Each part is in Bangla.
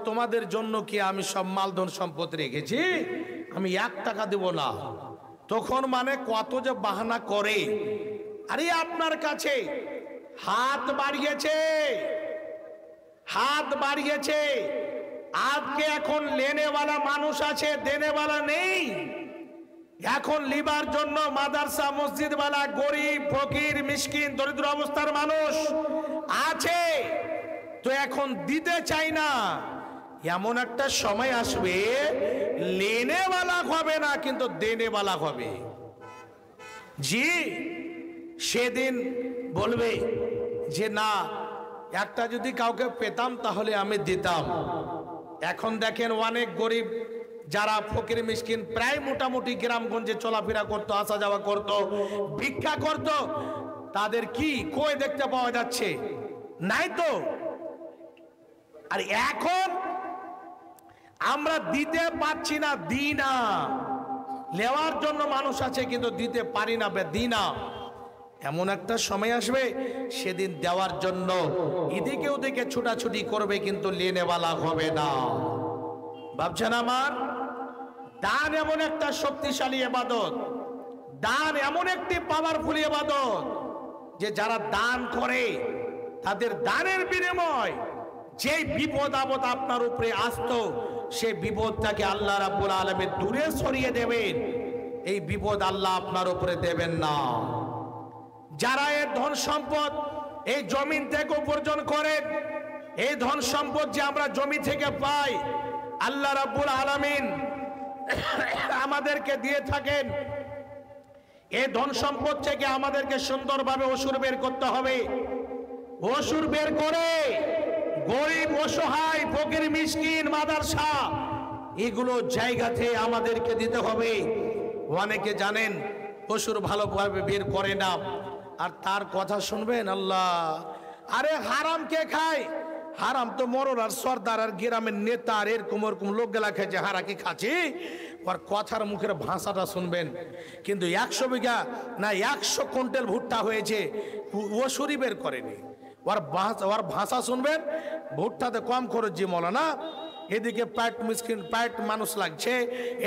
তোমাদের জন্য কি আমি সব মালধন সম্পদ রেখেছি, আমি 1 টাকা দেব না। তখন মানে কত যে বাহানা করে। আরে আপনার কাছে হাত বাড়িয়েছে, হাত বাড়িয়েছে, আজকে এখন লেনেওয়ালা মানুষ আছে, দেনেওয়ালা নেই। এখন লিবার জন্য মাদ্রাসা মসজিদওয়ালা গরিব ফকির মিসকিন দরিদ্র অবস্থার মানুষ আছে, তো এখন দিতে চাই না। এমন একটা সময় আসবে লেনেওয়ালা হবে না, কিন্তু দেনেওয়ালা হবে। জি, সেদিন বলবে যে না, একটা যদি কাউকে পেতাম তাহলে আমি দিতাম। এখন দেখেন অনেক গরিব যারা ফকির মিসকিন প্রায় মোটামুটি গ্রামগঞ্জে চলাফেরা করতো, আসা যাওয়া করতো, ভিক্ষা করত, তাদের কি কই দেখতে পাওয়া যাচ্ছে? নাই তো। আর এখন আমরা দিতে পারছি না, দিই না। নেওয়ার জন্য মানুষ আছে কিন্তু দিতে পারি না, দিই না। এমন একটা সময় আসবে সেদিন দেওয়ার জন্য এদিকে ওদিকে ছোটাছুটি করবে, কিন্তু লেনেওয়ালা হবে না। ভাবছেন আমার? দান এমন একটা শক্তিশালী ইবাদত, দান এমন একটি পাওয়ারফুল ইবাদত যে যারা দান করে তাদের দানের বিনিময় যে বিপদ আপদ আপনার উপরে আসতো, সেই বিপদটাকে আল্লাহ রাব্বুল আলামিন দূরে সরিয়ে দেবেন। এই বিপদ আল্লাহ আপনার উপরে দেবেন না। যারা এই ধন সম্পদ এই জমিন থেকে উপার্জন করেন, এই ধন সম্পদ যে আমরা জমি থেকে পাই, আল্লাহ রাব্বুল আলামিন আমাদেরকে দিয়ে থাকেন। এই ধন সম্পদ থেকে আমাদেরকে সুন্দরভাবে অসুর বের করতে হবে। অসুর বের করে গরিব অসহায় ফকির মিসকিন মাদ্রাসা এগুলো জায়গাতে আমাদেরকে দিতে হবে। অনেকে জানেন অসুর ভালোভাবে বের করে না, আর তার কথা শুনবেন আল্লাহ, আরে হারাম কে খায়? হারাম তো মরর আর সর্দার আর গ্রামের নেতা আর এরকম ওরকম লোক গেলা খেয়েছে, হারা কি খাচ্ছে? ওর কথার মুখের ভাষাটা শুনবেন। কিন্তু 100 বিঘা না 100 কুইন্টাল ভুট্টা হয়েছে, ও সুরি বের করেনি। ওর ভাষা শুনবেন, ভুট্টাতে কম খরচ জি মৌলানা, এদিকে প্যাট মিসকিন প্যাট মানুষ লাগছে,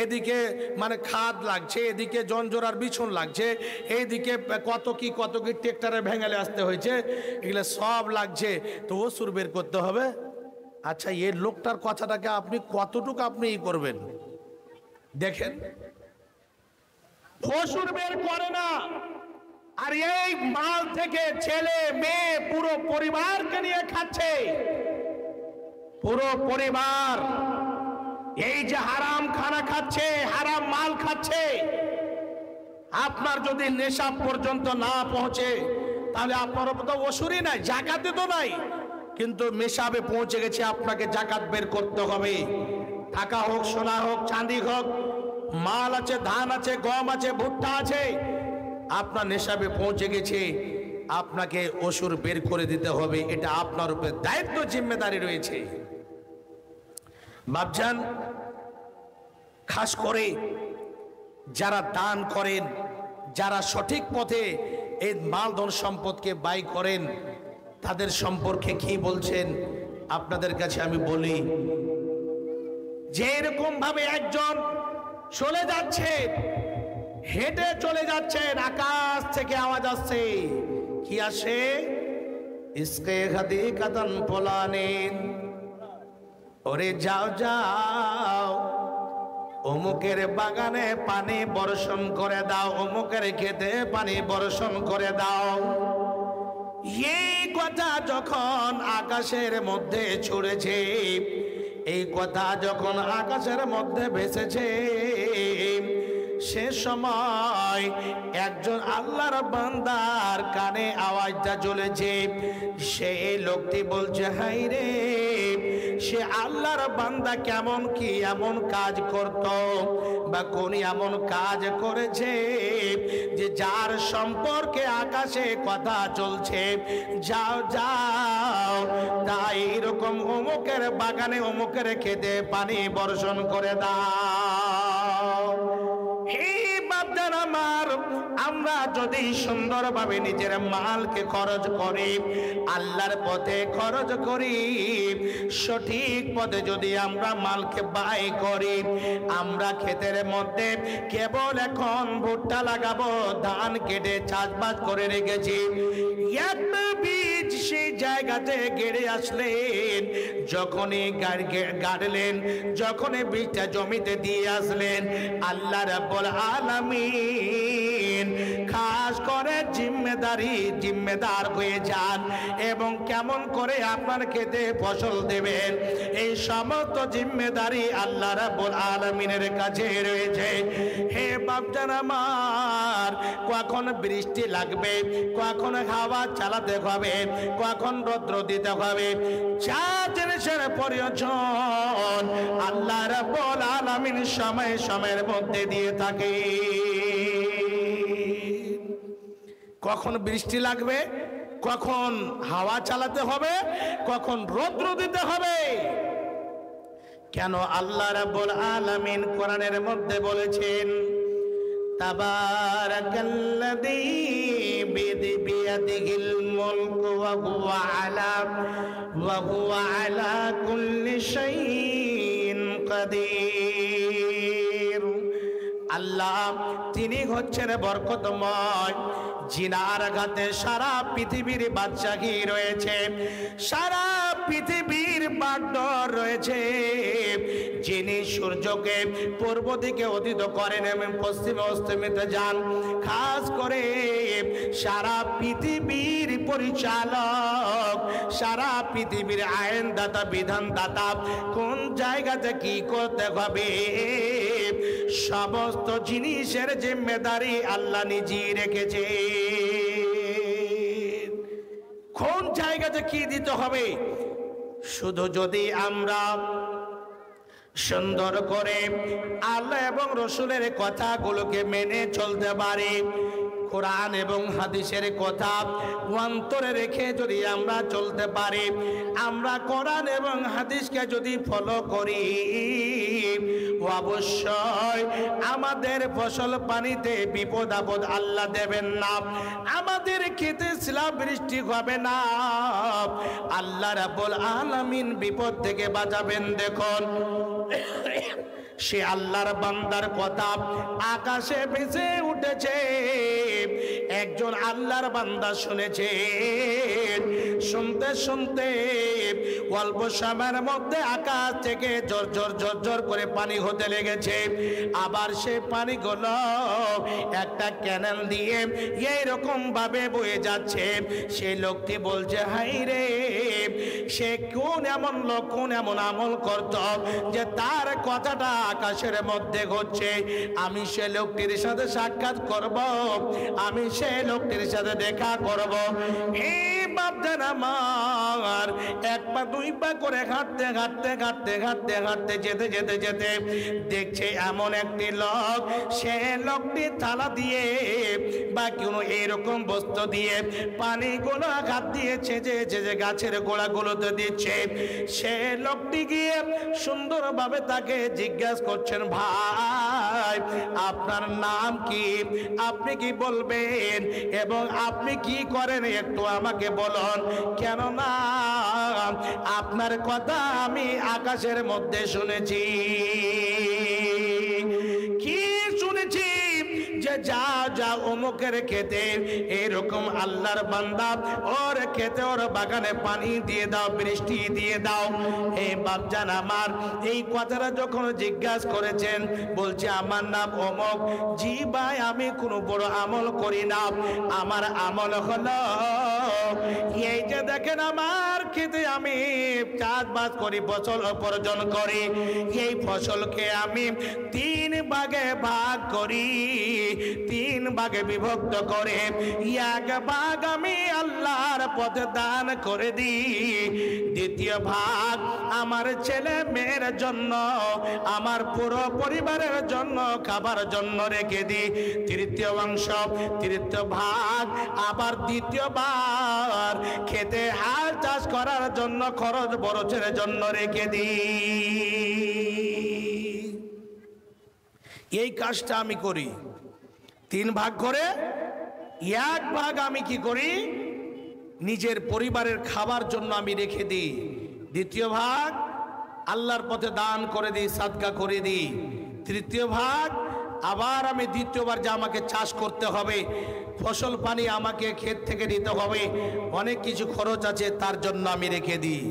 এদিকে মানে খাদ লাগছে, এদিকে জঞ্জরার বিছন লাগছে, এইদিকে কত কি ট্রেক্টরে ভেঙালে আসতে হয়েছে, এগুলো সব লাগছে, তো ওসুর বের করতে হবে। আচ্ছা, এই লোকটার কথাটাকে আপনি কতটুকু আপনি ই করবেন দেখেন। ওসুর বের করে না, আর এই মাল থেকে ছেলে মেয়ে পুরো পরিবারকে নিয়ে খাচ্ছে। পুরো পরিবার এই যে হারাম খানা খাচ্ছে, হারাম মাল খাচ্ছে। আপনার যদি নেশা পর্যন্ত না পৌঁছে তাহলে আপনার তো ওসুরই নাই, জাকাতে তো নাই, কিন্তু মেশাবে পৌঁছে গেছে, আপনাকে জাকাত বের করতে হবে। টাকা হোক, সোনা হোক, চাঁদি হোক, মাল আছে, ধান আছে, গম আছে, ভুট্টা আছে, আপনার নেশাবে পৌঁছে গেছে, আপনাকে অসুর বের করে দিতে হবে। এটা আপনার উপরে দায়িত্ব, জিম্মেদারি রয়েছে। বাপজান, খাস করে যারা দান করেন, যারা সঠিক পথে এই মালধন সম্পদকে ব্যয় করেন, তাদের সম্পর্কে কি বলছেন আপনাদের কাছে আমি বলি। যে এরকম ভাবে একজন চলে যাচ্ছে, হেঁটে চলে যাচ্ছেন, আকাশ থেকে আওয়াজ আসছে, কি আসে? ইসকে খাদি কাতান পোলানেন, ওরে যাও যাও অমুকের বাগানে পানি বর্ষণ করে দাও, অমুকের খেতে পানি বর্ষণ করে দাও। এই কথা যখন আকাশের মধ্যে ছুড়েছে, এই কথা যখন আকাশের মধ্যে ভেসেছে, সে সময় একজন আল্লাহর বান্দার কানে আওয়াজটা জ্বলেছে। সেই লোকটি বলছে, হাই রে, সে আল্লাহর বান্দা কেমন কি এমন কাজ করত, বা কোন এমন কাজ করেছে যে যার সম্পর্কে আকাশে কথা চলছে, যাও যাও তাই এরকম অমুকের বাগানে অমুকের খেতে পানি বর্ষণ করে দাও। হে বাপদান আমার, আমরা যদি সুন্দরভাবে নিজের মালকে খরচ করি, আল্লাহর পথে খরচ করি, সঠিক পথে যদি আমরা মালকে ব্যয় করি, আমরা ক্ষেতের মধ্যে কেবল এখন ভুট্টা লাগাবো, ধান কেটে চাষবাস করে রেখেছি, একটা বীজ সেই জায়গাতে গেড়ে আসলেন, যখনই গাড়লেন, যখনই বীজটা জমিতে দিয়ে আসলেন, আল্লাহ রাব্বুল আলামিন খাস করে জিম্মেদার হয়ে যান এবং কেমন করে আপনার খেতে ফসল দেবেন, এই সমস্ত জিম্মেদারি আল্লাহ রাব্বুল আলামিনের কাছে রয়েছে। হে বাপজান আমার, কখন বৃষ্টি লাগবে, কখন হাওয়া চালাতে হবে, কখন রৌদ্র দিতে হবে, যা জিনিসের প্রয়োজন আল্লাহ রাব্বুল আলামিন সময়ের মধ্যে দিয়ে থাকে। কখন বৃষ্টি লাগবে, কখন হাওয়া চালাতে হবে, কখন রৌদ্র দিতে হবে, কেন আল্লাহ রাব্বুল আলামিন কোরআনের মধ্যে বলেছেন, তাবারাকাল্লাযী বিয়াদিহিল মুলকু ওয়া হুয়া আলা কুল্লি শাইইন কাদির। আল্লাহ তিনি হচ্ছেন বরকতময়, জিনার আঘাতে সারা পৃথিবীর বাদশাহী রয়েছে, সারা পৃথিবীর বাগডোর রয়েছে, যিনি সূর্যকে পূর্ব দিকে উদিত করেন এবং পশ্চিমে অস্তমিত যান, খাস করে সারা পৃথিবীর পরিচালক, সারা পৃথিবীর আইনদাতা, বিধানদাতা, কোন জায়গাতে কি করতে হবে সমস্ত জিনিসের জিম্মেদারি আল্লাহ নিজেই রেখেছে। কোন জায়গাতে কি দিতে হবে, শুধু যদি আমরা সুন্দর করে আল্লাহ এবং রসুলের কথাগুলোকে মেনে চলতে পারি, কোরআন এবং হাদিসের কথা অন্তরে রেখে যদি আমরা চলতে পারি, আমরা কোরআন এবং হাদিসকে যদি ফলো করি, অবশ্যই আমাদের ফসল পানিতে বিপদ আপদ আল্লাহ দেবেন না, আমাদের খেতে শিলাবৃষ্টি হবে না, আল্লাহ রাব্বুল আলামিন বিপদ থেকে বাঁচাবেন। দেখুন সে আল্লাহর বান্দার কথা আকাশে ভেসে উঠেছে, একজন আল্লাহর বান্দা শুনেছে, শুনতে শুনতে অল্প সময়ের মধ্যে আকাশ থেকে ঝরঝর করে পানি হতে লেগেছে, আবার সে পানিগুলো একটা ক্যানেল দিয়ে এইরকম ভাবে বয়ে যাচ্ছে। সেই লোকটি বলছে, হাই রে, সে কোন এমন লোক, কোন এমন আমল করত যে তার কথাটা আকাশের মধ্যে ঘটছে, আমি সে লোকটির সাথে সাক্ষাৎ করব, আমি সে লোকটির সাথে দেখা করব। এই বাপজান আমার, এক পা দুই পা করে হাঁটতে যেতে দেখছে এমন একটি লোক, সে লোকটি থালা দিয়ে বা কোনো এরকম বস্তু দিয়ে পানিগুলো হাত দিয়েছে যে গাছের গোড়াগুলোতে দিচ্ছে। সে লোকটি গিয়ে সুন্দরভাবে তাকে জিজ্ঞাসা করছেন, ভাই আপনার নাম কি, আপনি কি বলবেন এবং আপনি কি করেন একটু আমাকে বলুন, কেননা আপনার কথা আমি আকাশের মধ্যে শুনেছি। কি শুনেছি? যে যা অমুকের খেতে এরকম আল্লাহর বান্দা, ওর খেতে ওর বাগানে পানি দিয়ে দাও, বৃষ্টি দিয়ে দাও। হে বাপজান আমার, এই কথাটা যখন জিজ্ঞাসা করেছেন, বলছে আমার নাম অমুক। জি ভাই, আমি কোনো বড় আমল করি না, আমার আমল হলো এই যে দেখেন আমার খেতে আমি চাষবাস করি, ফসল উপার্জন করি, এই ফসলকে আমি 3 ভাগে ভাগ করি, 3 ভাগে বিভক্ত করে 1 ভাগ আমি আল্লাহর পথে দান করে দিই, 2য় ভাগ আমার ছেলে মেয়ের জন্য, আমার পুরো পরিবারের জন্য খাবার জন্য রেখে দিই, 3য় অংশ, 3য় ভাগ আবার 2য় বার খেতে হাল চাষ করার জন্য, খরচ বরচের জন্য রেখে দিই। এই কাজটা আমি করি। 3 ভাগ করে 1 ভাগ আমি কি করি, নিজের পরিবারের খাবার জন্য আমি রেখে দিই। 2য় ভাগ আল্লাহর পথে দান করে দিই, সাদকা করে দিই। 3য় ভাগ আবার আমি 2য়বার যা আমাকে চাষ করতে হবে, ফসল পানি আমাকে ক্ষেত থেকে দিতে হবে, অনেক কিছু খরচ আছে, তার জন্য আমি রেখে দিই।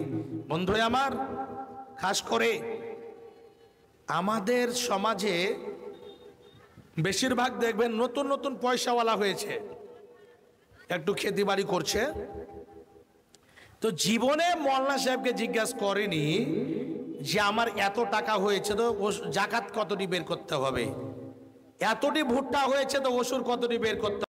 বন্ধু আমার, খাস করে আমাদের সমাজে বেশিরভাগ দেখবেন নতুন নতুন পয়সাওয়ালা হয়েছে, একটু খেতি বাড়ি করছে, তো জীবনে মোল্লা সাহেবকে জিজ্ঞাসা করেনি যে আমার এত টাকা হয়েছে তো জাকাত কতটি বের করতে হবে, এতটি ভুট্টা হয়েছে তো ওসুর কতটি বের করতে